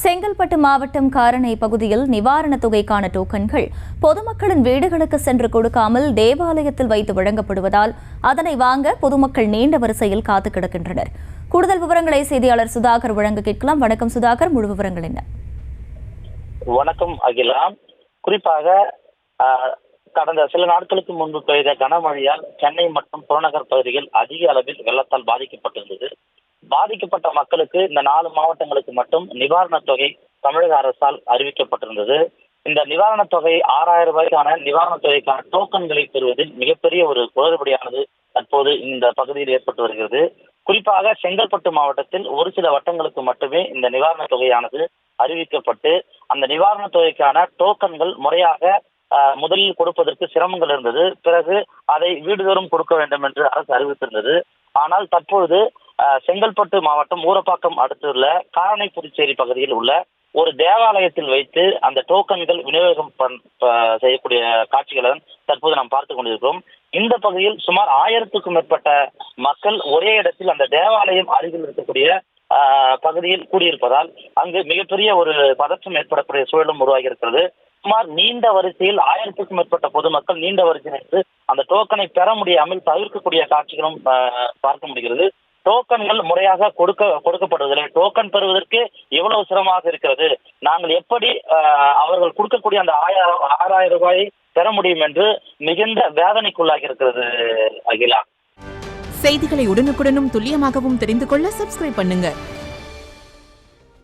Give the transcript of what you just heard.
செங்கல்பட்டு மாவட்டம் காரணை பகுதியில் நிவாரணத் தொகைக்கான டோக்கன்கள் பொதுமக்களின் வீடுகளுக்கு சென்று கொடுக்காமல் தேவாலயத்தில் வைத்து வழங்கப்படுவதால் அதனை வாங்க பொதுமக்கள் நீண்ட வரிசையில் காத்து கிடக்கின்றனர். கூடுதல் விவரங்களை செய்தியாளர் சுதாகர் வழங்க கேட்கலாம். வணக்கம் சுதாகர், முழு விவரங்கள் என்ன? வணக்கம் அகிலா. குறிப்பாக கடந்த சில நாட்களுக்கு முன்பு பெய்த கனமழையால் சென்னை மற்றும் புறநகர் பகுதிகள் அதிக அளவில் வெள்ளத்தால் பாதிக்கப்பட்டிருந்தது. பாதிக்கப்பட்ட மக்களுக்கு இந்த 4 மாவட்டங்களுக்கு மட்டும் நிவாரணத் தொகை தமிழக அரசால் அறிவிக்கப்பட்டிருந்தது. இந்த நிவாரணத் தொகை 6000 ரூபாய்க்கான நிவாரணத் தொகைக்கான டோக்கன்களை பெறுவதில் மிகப்பெரிய ஒரு குளறுபடியானது தற்போது இந்த பகுதியில் ஏற்பட்டு வருகிறது. குறிப்பாக செங்கல்பட்டு மாவட்டத்தில் ஒரு சில வட்டங்களுக்கு மட்டுமே இந்த நிவாரணத் தொகையானது அறிவிக்கப்பட்டு அந்த நிவாரணத் தொகைக்கான டோக்கன்கள் முறையாக முதலில் கொடுப்பதற்கு சிரமங்கள் இருந்தது. பிறகு அதை வீடுதோறும் கொடுக்க வேண்டும் என்று அரசு அறிவித்திருந்தது. ஆனால் தற்பொழுது செங்கல்பட்டு மாவட்டம் ஊரப்பாக்கம் அடுத்துள்ள காரணை புதுச்சேரி பகுதியில் உள்ள ஒரு தேவாலயத்தில் வைத்து அந்த டோக்கன்கள் விநியோகம் செய்யக்கூடிய காட்சிகளை தற்போது நாம் பார்த்து கொண்டிருக்கிறோம். இந்த பகுதியில் சுமார் 1000க்கும் மேற்பட்ட மக்கள் ஒரே இடத்தில் அந்த தேவாலயம் அருகில் இருக்கக்கூடிய பகுதியில் கூடியிருப்பதால் அங்கு மிகப்பெரிய ஒரு பதற்றம் ஏற்படக்கூடிய சூழலும் உருவாகி இருக்கிறது. சுமார் நீண்ட வரிசையில் 1000க்கும் மேற்பட்ட பொதுமக்கள் நீண்ட வரிசையில் அந்த டோக்கனை பெற முடியாமல் தவிர்க்கக்கூடிய காட்சிகளும் பார்க்க முடிகிறது. டோக்கன்கள் முறையாக கொடுக்கப்படுவதில்லை. டோக்கன் பெறுவதற்கு எவ்வளவு சிரமமாக இருக்கிறது, நாங்கள் எப்படி அவர்கள் கொடுக்கக்கூடிய அந்த 6000 ரூபாயை பெற முடியும் என்று மிகுந்த வேதனைக்குள்ளாகி இருக்கிறது. அகிலா, செய்திகளை உடனுக்குடனும் துல்லியமாகவும் தெரிந்து கொள்ள சப்ஸ்கிரைப் பண்ணுங்க.